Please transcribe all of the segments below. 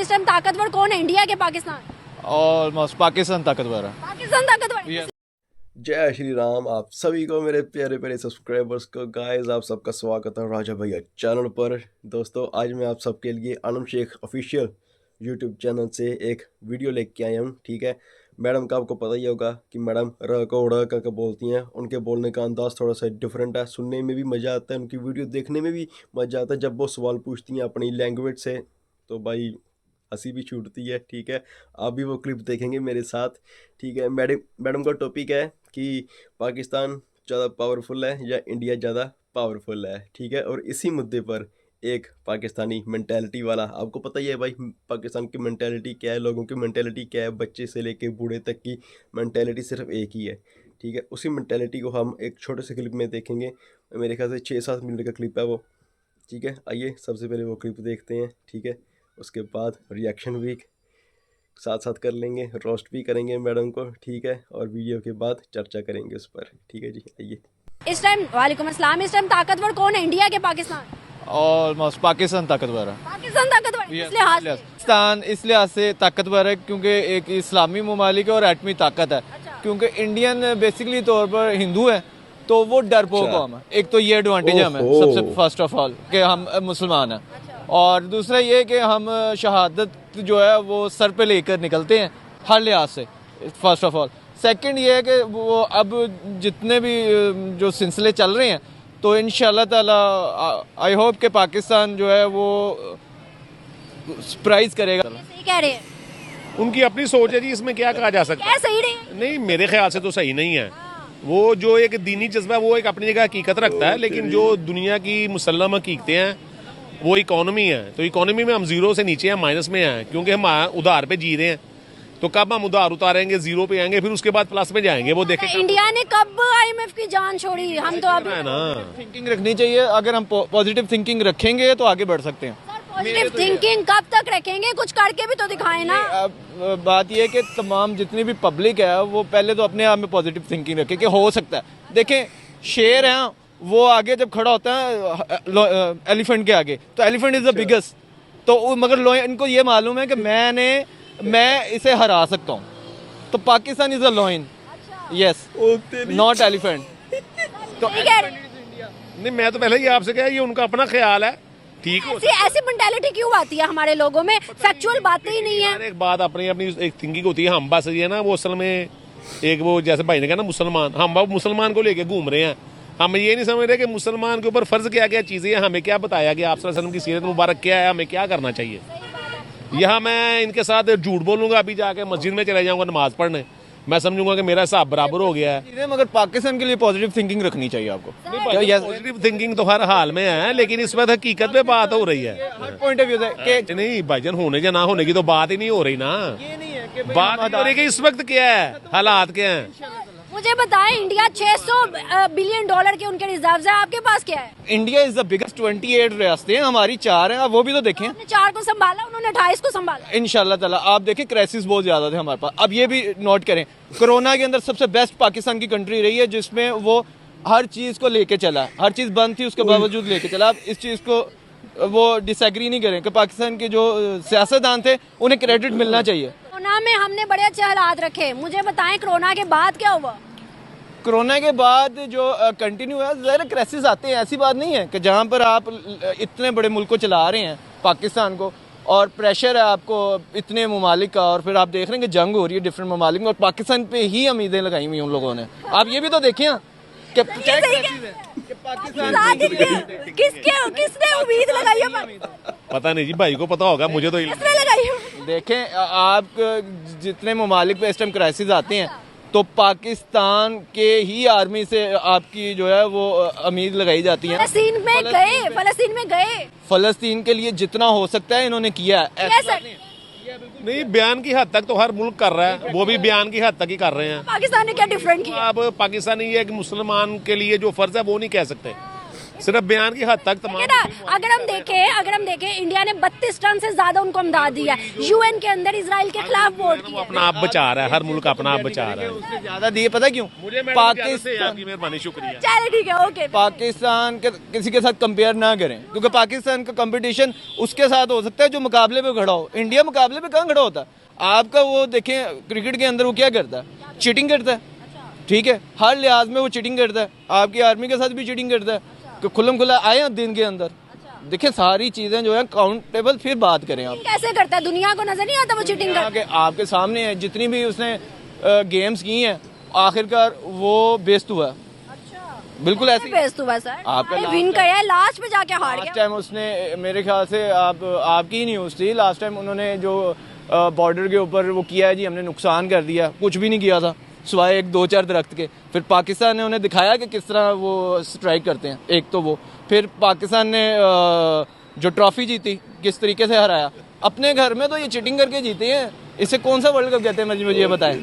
इस टाइम ताकतवर कौन है, इंडिया के पाकिस्तान? ऑलमोस्ट पाकिस्तान ताकतवर है। पाकिस्तान ताकतवर। Yes. जय श्री राम। आप सभी को, मेरे प्यारे प्यारे सब्सक्राइबर्स को, गाइस आप सबका स्वागत है राजा भैया चैनल पर। दोस्तों आज मैं आप सबके लिए आनंद शेख ऑफिशियल यूट्यूब चैनल से एक वीडियो लेके आया हूँ। ठीक है, मैडम का आपको पता ही होगा कि मैडम र को उड़ा का बोलती हैं। उनके बोलने का अंदाज़ थोड़ा सा डिफरेंट है, सुनने में भी मज़ा आता है, उनकी वीडियो देखने में भी मज़ा आता है। जब वो सवाल पूछती हैं अपनी लैंग्वेज से तो भाई हंसी भी छूटती है। ठीक है, आप भी वो क्लिप देखेंगे मेरे साथ। ठीक है, मैडम का टॉपिक है कि पाकिस्तान ज़्यादा पावरफुल है या इंडिया ज़्यादा पावरफुल है। ठीक है, और इसी मुद्दे पर एक पाकिस्तानी मेंटालिटी वाला, आपको पता ही है भाई पाकिस्तान की मेंटालिटी क्या है, लोगों की मेंटालिटी क्या है, बच्चे से लेके बूढ़े तक की मेंटालिटी सिर्फ एक ही है। ठीक है, उसी मेंटालिटी को हम एक छोटे से क्लिप में देखेंगे। मेरे ख्याल से 6-7 मिनट का क्लिप है वो। ठीक है, आइए सबसे पहले वो क्लिप देखते हैं। ठीक है, उसके बाद रिएक्शन भी साथ साथ कर लेंगे, रोस्ट भी करेंगे मैडम को। ठीक है, और वीडियो के बाद चर्चा करेंगे उस पर। ठीक है जी, आइए। इस टाइम वालेकुम अस्सलाम, इस टाइम ताकतवर कौन है, इंडिया के पाकिस्तान? ऑलमोस्ट पाकिस्तान ताकतवर है। पाकिस्तान ताकतवर इस लिहाज से? पाकिस्तान इस लिहाज से ताकतवर है क्योंकि एक इस्लामी ममालिक है और एटमी ताकत है। अच्छा। क्योंकि इंडियन बेसिकली तौर पर हिंदू है तो वो डरपोक अच्छा। हम है। एक तो ये एडवांटेज है हमें ओहो। सबसे फर्स्ट ऑफ ऑल कि हम मुसलमान हैं। और दूसरा ये कि हम शहादत जो है वो सर पे लेकर निकलते हैं हर लिहाज से, फर्स्ट ऑफ ऑल। सेकंड ये है कि वो अब जितने भी जो सिलसिले चल रहे हैं तो इंशाल्लाह ताला आई होप कि पाकिस्तान जो है वो सरप्राइज करेगा। सही कह रहे हैं, उनकी अपनी सोच है जी, इसमें क्या कहा जा सकता क्या सही रहे? है। नहीं, मेरे ख्याल से तो सही नहीं है। वो जो एक दीनी जज्बा है वो एक अपनी जगह हकीकत रखता है, लेकिन जो दुनिया की मुसल्लम हकीकतें हैं वो इकोनॉमी है। तो इकोनॉमी में हम जीरो से नीचे हैं, माइनस में हैं, क्योंकि हम उधार पे जी रहे हैं। तो कब हम उधार उतारेंगे, जीरो पे आएंगे, फिर उसके बाद प्लस में जाएंगे। वो देखें इंडिया ने कब IMF की जान छोड़ी? हम तो अब है ना। थिंकिंग रखनी चाहिए। अगर हम पॉजिटिव थिंकिंग रखेंगे तो आगे बढ़ सकते हैं। पॉजिटिव थिंकिंग कब तक रखेंगे? कुछ करके भी तो दिखाए ना। अब बात यह है कि तमाम जितनी भी पब्लिक है वो पहले तो अपने आप में पॉजिटिव थिंकिंग रखे कि हो सकता है। देखें, शेर है वो आगे जब खड़ा होता है एलिफेंट के आगे, तो एलिफेंट इज द बिगेस्ट। तो मगर इनको ये मालूम है कि मैं इसे हरा सकता हूँ। तो Pakistan is a lion, yes, not elephant. तो नहीं, मैं तो पहले ही आपसे कहा, ये उनका अपना ख्याल है। ठीक हो, ऐसी मेंटालिटी क्यों आती है हमारे लोगों में? फैक्चुअल बातें ही नहीं है। एक बात अपनी अपनी एक थिंकिंग होती है। हम बस ये ना वो असल में एक वो जैसे भाई ने कहा ना मुसलमान, हम अब मुसलमान को लेके घूम रहे हैं। हम ये नहीं समझ रहे कि मुसलमान के ऊपर फर्ज क्या क्या चीज़ें हैं, हमें क्या बताया कि आप सल्लल्लाहु अलैहि वसल्लम की सीरत मुबारक क्या है, हमें क्या करना चाहिए। यहाँ मैं इनके साथ झूठ बोलूँगा, अभी जाके मस्जिद में चले जाऊँगा नमाज पढ़ने, मैं समझूंगा कि मेरा हिसाब बराबर हो गया है। मगर पाकिस्तान के लिए पॉजिटिव थिंकिंग रखनी चाहिए आपको। पॉजिटिव थिंकिंग तो हर हाल में है, लेकिन इस वक्त हकीकत पे बात हो रही है। पॉइंट ऑफ व्यू से नहीं भाईजान, होने या ना होने की तो बात ही नहीं हो रही ना। ये नहीं है कि बात हो रही है कि इस वक्त क्या है, हालात क्या हैं। मुझे बताएं, इंडिया 600 बिलियन डॉलर के उनके रिजर्व्स है, आपके पास क्या है? India is the biggest. 28 रियासतें हैं, हमारी 4 हैं। आप वो भी तो देखें। आपने 4 को संभाला, उन्होंने 28 को संभाला। इंशाल्लाह ताला आप देखें, क्राइसिस बहुत ज्यादा थे हमारे पास। अब ये भी नोट करें, कोरोना के अंदर सबसे बेस्ट पाकिस्तान की कंट्री रही है, जिसमें वो हर चीज को लेके चला। हर चीज बंद थी, उसके बावजूद लेके चला। अब इस चीज को वो डिसएग्री नहीं करें कि पाकिस्तान के जो सियासतदान थे उन्हें क्रेडिट मिलना चाहिए। कोरोना में हमने बड़े अच्छे हालात रखे। मुझे बताएं, कोरोना के बाद क्या हुआ? कोरोना के बाद जो कंटिन्यू है, ज़रा क्राइसिस आते हैं। ऐसी बात नहीं है कि जहाँ पर आप इतने बड़े मुल्क को चला रहे हैं, पाकिस्तान को, और प्रेशर है आपको इतने ममालिक का, और फिर आप देख रहे हैं कि जंग हो रही है डिफरेंट ममालिक में, और पाकिस्तान पे ही उम्मीदें लगाई हुई उन लोगों ने। आप ये भी तो देखें कि किसने उम्मीद लगाई है? पता नहीं जी, भाई को पता होगा, मुझे तो किसने लगाई है? देखें, आप जितने ममालिक पे इस टाइम क्राइसिस आते हैं तो पाकिस्तान के ही आर्मी से आपकी जो है वो उम्मीद लगाई जाती है। फलस्तीन में गए। फलस्तीन के लिए जितना हो सकता है इन्होंने किया है। नहीं, बयान की हद तक तो हर मुल्क कर रहा है, वो भी बयान की हद तक ही कर रहे हैं। पाकिस्तान ने क्या डिफरेंट किया? अब पाकिस्तानी ये कि मुसलमान के लिए जो फर्ज है वो नहीं कह सकते। सिर्फ बयान की हद तक ठीक है ना, तमाम अगर हम देखें इंडिया ने 32 टन से ज्यादा उनको इमदाद दिया है, यूएन के अंदर इसराइल के खिलाफ वोट वो किया। अपना आप बचा रहा है, हर मुल्क अपना आप बचा रहा है। उससे ज्यादा दिए, पता क्यों? मुझे पाकिस्तान आपकी मेहरबानी, शुक्रिया। चलो ठीक है, ओके। पाकिस्तान के किसी के साथ कंपेयर ना करें, क्योंकि पाकिस्तान का कंपटीशन उसके साथ हो सकता है जो मुकाबले पे खड़ा हो। इंडिया मुकाबले पे कहाँ खड़ा होता है? आपका वो देखें क्रिकेट के अंदर वो क्या करता है? चीटिंग करता है, ठीक है, हर लिहाज में वो चीटिंग करता है। आपकी आर्मी के साथ भी चीटिंग करता है कि खुल्लम खुल्ला आए दिन के अंदर। देखिए सारी चीजें जो है काउंटेबल, फिर बात करें आप। कैसे करता है? दुनिया को नजर नहीं आता वो चीटिंग करता है? आपके सामने है, जितनी भी उसने गेम्स की हैं आखिरकार वो बेस्ट हुआ है। बिल्कुल ऐसी बेस्ट हुआ सर, आपका विन किया, लास्ट में जाके हार लास्ट गया। टाइम उसने, मेरे ख्याल से आपकी ही न्यूज़ थी, लास्ट टाइम उन्होंने जो बॉर्डर के ऊपर वो किया है जी, हमने नुकसान कर दिया, कुछ भी नहीं किया था सिवाय एक दो चार दरख्त के। फिर पाकिस्तान ने उन्हें दिखाया कि किस तरह वो स्ट्राइक करते हैं। एक तो वो, फिर पाकिस्तान ने जो ट्रॉफी जीती किस तरीके से हराया अपने घर में, तो ये चीटिंग करके जीते हैं। इसे कौन सा वर्ल्ड कप कहते हैं? मुझे ये बताएं।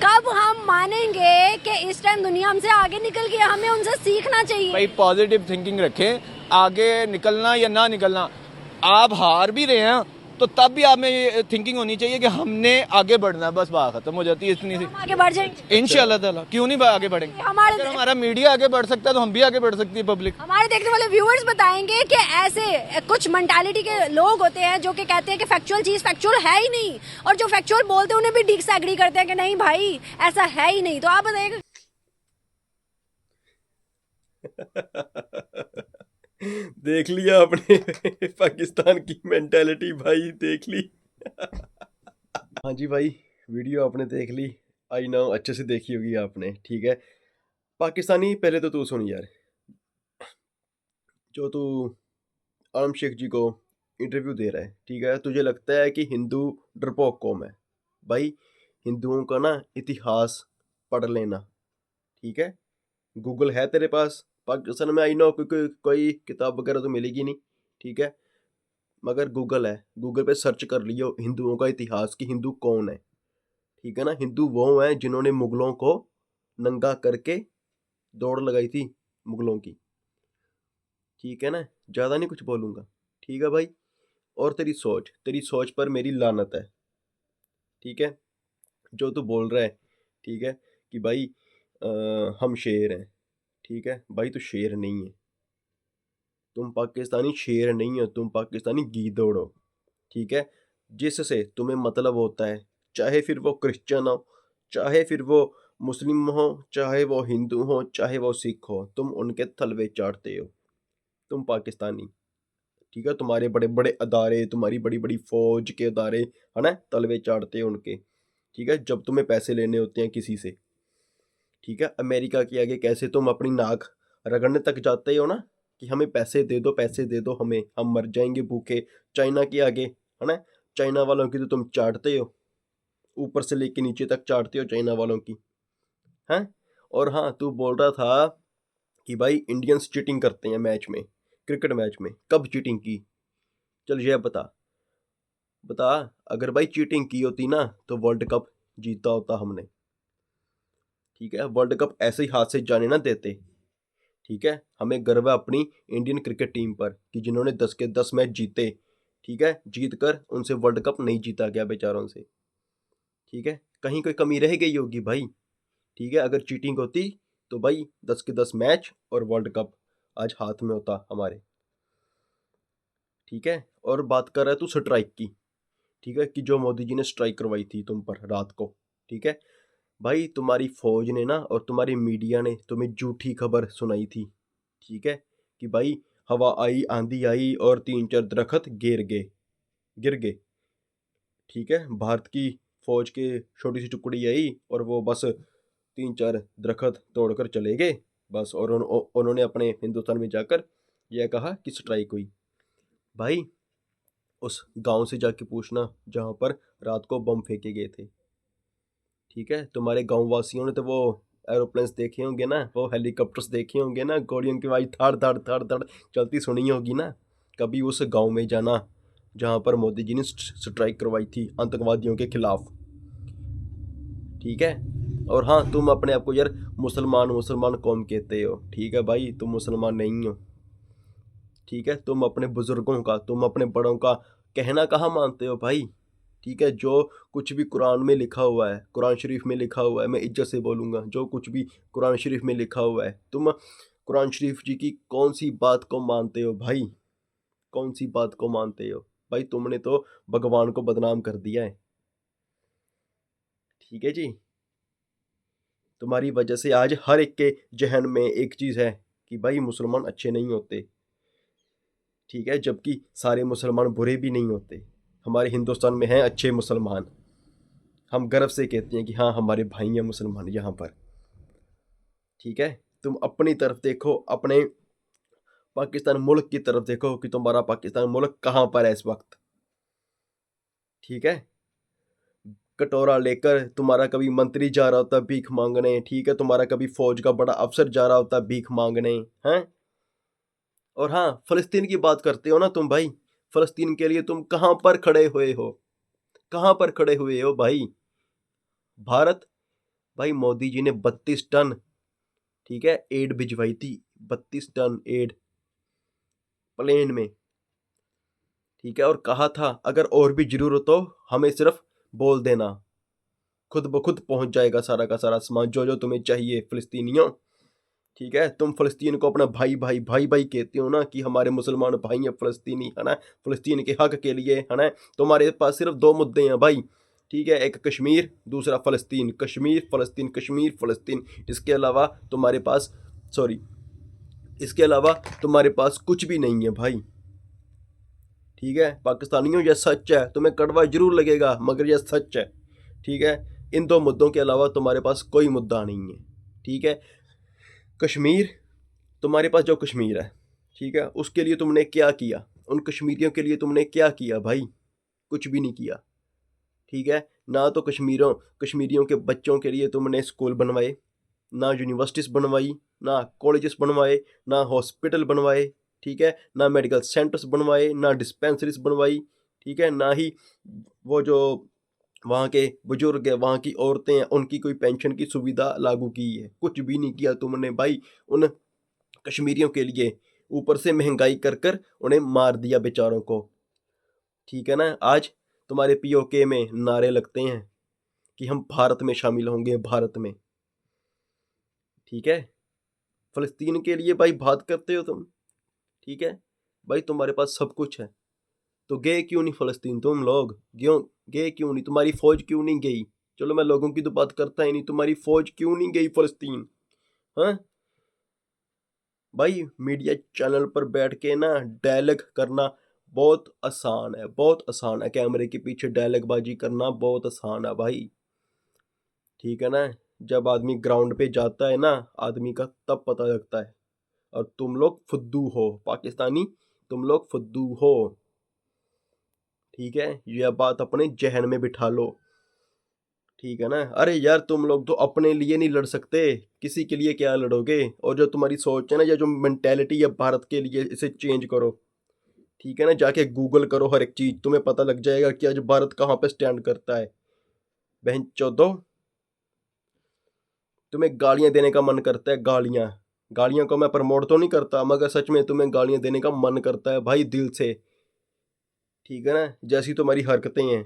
कब हम मानेंगे कि इस टाइम दुनिया हमसे आगे निकल गया, हमें उनसे सीखना चाहिए? भाई पॉजिटिव थिंकिंग रखें, आगे निकलना या ना निकलना, आप हार भी रहे हैं तो तब भी आप में ये थिंकिंग होनी चाहिए कि हमने आगे बढ़ना है। बस बात खत्म हो जाती है इतनी सी। हम आगे बढ़ जाएंगे इंशाल्लाह ताला, क्यों नहीं आगे बढ़ेंगे? अगर हमारा मीडिया आगे बढ़ सकता है तो हम भी आगे बढ़ सकती है पब्लिक। हमारे देखने वाले व्यूअर्स बताएंगे कि ऐसे कुछ मेंटालिटी के लोग होते हैं जो कि कहते हैं कि फैक्चुअल चीज फैक्चुअल है ही नहीं, और जो फैक्चुअल बोलते हैं उन्हें भी डिसएग्री करते हैं कि नहीं भाई ऐसा है ही नहीं। तो आप बताइएगा। देख लिया आपने पाकिस्तान की मेंटालिटी भाई, देख ली। हाँ जी भाई, वीडियो आपने देख ली, आई नो अच्छे से देखी होगी आपने, ठीक है। पाकिस्तानी, पहले तो तू सुन यार, जो तू आलम शेख जी को इंटरव्यू दे रहा है, ठीक है, तुझे लगता है कि हिंदू डरपोक कौम है? भाई हिंदुओं का ना इतिहास पढ़ लेना, ठीक है। गूगल है तेरे पास? पाकिस्तान में आई नो कोई किताब वगैरह तो मिलेगी नहीं, ठीक है, मगर गूगल है, गूगल पे सर्च कर लियो हिंदुओं का इतिहास कि हिंदू कौन है, ठीक है ना। हिंदू वो हैं जिन्होंने मुगलों को नंगा करके दौड़ लगाई थी मुगलों की, ठीक है ना। ज़्यादा नहीं कुछ बोलूँगा, ठीक है भाई। और तेरी सोच पर मेरी लानत है, ठीक है, जो तू बोल रहा है, ठीक है, कि भाई हम शेर हैं, ठीक है भाई, तू शेर नहीं है, तुम पाकिस्तानी शेर नहीं हो, तुम पाकिस्तानी गीदड़ हो, ठीक है। जिससे तुम्हें मतलब होता है, चाहे फिर वो क्रिश्चियन हो, चाहे फिर वो मुस्लिम हो, चाहे वो हिंदू हो, चाहे वो सिख हो, तुम उनके तलवे चाटते हो, तुम पाकिस्तानी, ठीक है। तुम्हारे बड़े बड़े अदारे, तुम्हारी बड़ी बड़ी फौज के अदारे है ना, तलवे चाटते हो उनके, ठीक है। जब तुम्हें पैसे लेने होते हैं किसी से, ठीक है, अमेरिका के आगे कैसे तुम अपनी नाक रगड़ने तक जाते हो ना, कि हमें पैसे दे दो, पैसे दे दो हमें, हम मर जाएंगे भूखे। चाइना के आगे है ना, चाइना वालों की तो तुम चाटते हो, ऊपर से लेके नीचे तक चाटते हो चाइना वालों की, हैं। और हाँ, तू बोल रहा था कि भाई इंडियंस चीटिंग करते हैं मैच में, क्रिकेट मैच में। कब चीटिंग की? चल ये बता, अगर भाई चीटिंग की होती ना तो वर्ल्ड कप जीता होता हमने, ठीक है। वर्ल्ड कप ऐसे ही हाथ से जाने ना देते, ठीक है। हमें गर्व है अपनी इंडियन क्रिकेट टीम पर कि जिन्होंने 10 के 10 मैच जीते, ठीक है, जीत कर उनसे वर्ल्ड कप नहीं जीता गया बेचारों से, ठीक है। कहीं कोई कमी रह गई होगी भाई, ठीक है। अगर चीटिंग होती तो भाई 10 के 10 मैच और वर्ल्ड कप आज हाथ में होता हमारे, ठीक है। और बात कर रहा है तू स्ट्राइक की, ठीक है, कि जो मोदी जी ने स्ट्राइक करवाई थी तुम पर रात को, ठीक है। भाई तुम्हारी फौज ने ना और तुम्हारी मीडिया ने तुम्हें झूठी खबर सुनाई थी, ठीक है, कि भाई हवा आई, आंधी आई और 3-4 दरख्त गिर गए, ठीक है। भारत की फौज के छोटी सी टुकड़ी आई और वो बस 3-4 दरख्त तोड़कर चले गए बस, और उन्होंने अपने हिंदुस्तान में जाकर यह कहा कि स्ट्राइक हुई। भाई उस गांव से जाके पूछना जहाँ पर रात को बम फेंके गए थे, ठीक है। तुम्हारे गांव वासियों ने तो वो एरोप्लेन्स देखे होंगे ना, वो हेलीकॉप्टर्स देखे होंगे ना, गोलियों की आवाज़ धाड़ धाड़ धाड़ धाड़ चलती सुनी होगी ना। कभी उस गांव में जाना जहां पर मोदी जी ने स्ट्राइक करवाई थी आतंकवादियों के खिलाफ, ठीक है। और हाँ, तुम अपने आप को यार मुसलमान कौम कहते हो, ठीक है भाई, तुम मुसलमान नहीं हो, ठीक है। तुम अपने बुजुर्गों का, तुम अपने बड़ों का कहना कहाँ मानते हो भाई, ठीक है। जो कुछ भी कुरान में लिखा हुआ है, कुरान शरीफ में लिखा हुआ है, मैं इज्जत से बोलूँगा, जो कुछ भी कुरान शरीफ में लिखा हुआ है, तुम कुरान शरीफ जी की कौन सी बात को मानते हो भाई, कौन सी बात को मानते हो भाई? तुमने तो भगवान को बदनाम कर दिया है, ठीक है जी। तुम्हारी वजह से आज हर एक के जहन में एक चीज़ है कि भाई मुसलमान अच्छे नहीं होते, ठीक है, जबकि सारे मुसलमान बुरे भी नहीं होते। हमारे हिंदुस्तान में हैं अच्छे मुसलमान, हम गर्व से कहते हैं कि हाँ हमारे भाई हैं मुसलमान यहाँ पर, ठीक है। तुम अपनी तरफ देखो, अपने पाकिस्तान मुल्क की तरफ देखो कि तुम्हारा पाकिस्तान मुल्क कहाँ पर है इस वक्त, ठीक है। कटोरा लेकर तुम्हारा कभी मंत्री जा रहा होता भीख मांगने, ठीक है, तुम्हारा कभी फौज का बड़ा अफसर जा रहा होता भीख मांगने, हैं। और हाँ, फ़लस्तीन की बात करते हो ना तुम भाई, फ़लस्तीन के लिए तुम कहाँ पर खड़े हुए हो, कहाँ पर खड़े हुए हो भाई? भारत, भाई मोदी जी ने 32 टन, ठीक है, एड भिजवाई थी, 32 टन एड प्लेन में, ठीक है। और कहा था अगर और भी जरूरत हो हमें सिर्फ बोल देना, खुद ब खुद पहुंच जाएगा सारा का सारा सामान जो जो तुम्हें चाहिए फ़लस्तीनियों, ठीक है। तुम फ़लस्तीन को अपना भाई भाई भाई भाई कहते हो ना कि हमारे मुसलमान भाई हैं फ़लस्तीनी, है ना, फ़लस्तीन के हक के लिए, है ना। तुम्हारे पास सिर्फ 2 मुद्दे हैं भाई, ठीक है, एक कश्मीर, दूसरा फ़लस्तीन, कश्मीर फ़लस्तीन, कश्मीर फ़लस्तीन। इसके अलावा तुम्हारे पास, सॉरी, इसके अलावा तुम्हारे पास कुछ भी नहीं है भाई, ठीक है। पाकिस्तानियों यह सच है, तुम्हें कड़वा जरूर लगेगा मगर यह सच है, ठीक है। इन 2 मुद्दों के अलावा तुम्हारे पास कोई मुद्दा नहीं है, ठीक है। कश्मीर, तुम्हारे पास जो कश्मीर है, ठीक है, उसके लिए तुमने क्या किया, उन कश्मीरियों के लिए तुमने क्या किया भाई? कुछ भी नहीं किया, ठीक है। ना तो कश्मीरियों के बच्चों के लिए तुमने स्कूल बनवाए, ना यूनिवर्सिटीज़ बनवाई, ना कॉलेजेस बनवाए, ना हॉस्पिटल बनवाए, ठीक है, ना मेडिकल सेंटर्स बनवाए, ना डिस्पेंसरीज बनवाई, ठीक है, ना ही वो जो वहाँ के बुजुर्ग है, वहाँ की औरतें हैं, उनकी कोई पेंशन की सुविधा लागू की है, कुछ भी नहीं किया तुमने भाई उन कश्मीरियों के लिए। ऊपर से महंगाई कर कर उन्हें मार दिया बेचारों को, ठीक है ना। आज तुम्हारे पीओके में नारे लगते हैं कि हम भारत में शामिल होंगे, भारत में, ठीक है। फ़लस्तीन के लिए भाई बात करते हो तुम, ठीक है भाई, तुम्हारे पास सब कुछ है, तो गए क्यों नहीं फ़लस्तीन तुम लोग? क्यों गए क्यों नहीं? तुम्हारी फ़ौज क्यों नहीं गई? चलो मैं लोगों की तो बात करता ही नहीं, तुम्हारी फ़ौज क्यों नहीं गई फ़लस्तीन? हाँ भाई, मीडिया चैनल पर बैठ के ना डायलॉग करना बहुत आसान है, बहुत आसान है, कैमरे के पीछे डायलॉगबाजी करना बहुत आसान है भाई, ठीक है ना। जब आदमी ग्राउंड पे जाता है ना, आदमी का तब पता लगता है। और तुम लोग फुद्दू हो पाकिस्तानी, तुम लोग फुद्दू हो, ठीक है, यह बात अपने जहन में बिठा लो, ठीक है ना। अरे यार, तुम लोग तो अपने लिए नहीं लड़ सकते, किसी के लिए क्या लड़ोगे? और जो तुम्हारी सोच है ना, या जो मेंटेलिटी है भारत के लिए, इसे चेंज करो, ठीक है ना। जाके गूगल करो हर एक चीज़, तुम्हें पता लग जाएगा कि आज भारत कहाँ पे स्टैंड करता है। बहन चौदो, तुम्हें गालियाँ देने का मन करता है, गालियाँ, गालियाँ को मैं प्रमोट तो नहीं करता, मगर सच में तुम्हें गालियाँ देने का मन करता है भाई, दिल से, ठीक है ना। जैसी तुम्हारी हरकतें हैं,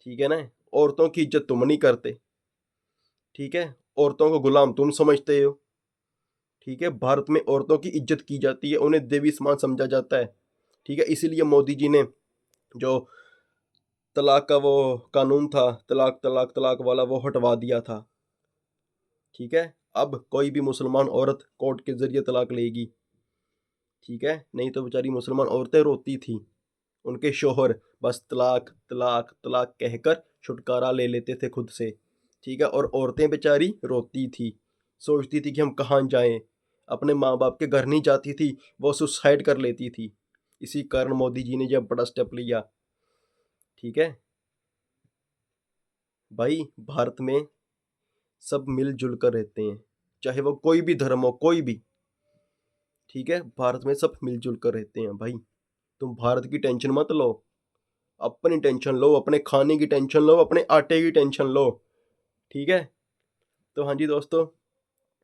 ठीक है ना। औरतों की इज्जत तुम नहीं करते, ठीक है, औरतों को गुलाम तुम समझते हो, ठीक है। भारत में औरतों की इज्जत की जाती है, उन्हें देवी समान समझा जाता है, ठीक है। इसीलिए मोदी जी ने जो तलाक का वो कानून था, तलाक तलाक तलाक वाला, वो हटवा दिया था, ठीक है। अब कोई भी मुसलमान औरत कोर्ट के जरिए तलाक लेगी, ठीक है। नहीं तो बेचारी मुसलमान औरतें रोती थी, उनके शोहर बस तलाक तलाक तलाक कहकर छुटकारा ले लेते थे खुद से, ठीक है। और औरतें बेचारी रोती थी, सोचती थी कि हम कहाँ जाएं, अपने माँ बाप के घर नहीं जाती थी, वो सुसाइड कर लेती थी। इसी कारण मोदी जी ने यह बड़ा स्टेप लिया, ठीक है भाई। भारत में सब मिलजुल कर रहते हैं, चाहे वो कोई भी धर्म हो, कोई भी, ठीक है। भारत में सब मिलजुल कर रहते हैं भाई। तुम भारत की टेंशन मत लो, अपनी टेंशन लो, अपने खाने की टेंशन लो, अपने आटे की टेंशन लो, ठीक है। तो हाँ जी दोस्तों,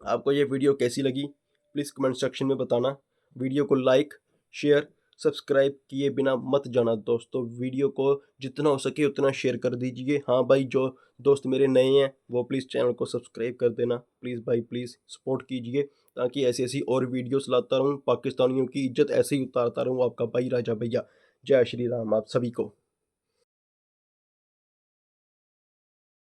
आपको ये वीडियो कैसी लगी प्लीज़ कमेंट सेक्शन में बताना। वीडियो को लाइक शेयर सब्सक्राइब किए बिना मत जाना दोस्तों। वीडियो को जितना हो सके उतना शेयर कर दीजिए। हाँ भाई, जो दोस्त मेरे नए हैं वो प्लीज़ चैनल को सब्सक्राइब कर देना। प्लीज़ भाई प्लीज़ सपोर्ट कीजिए, ताकि ऐसी ऐसी और वीडियोस लाता रहूँ, पाकिस्तानियों की इज्जत ऐसे ही उतारता रहूँ। आपका भाई राजा भैया। जय श्री राम आप सभी को।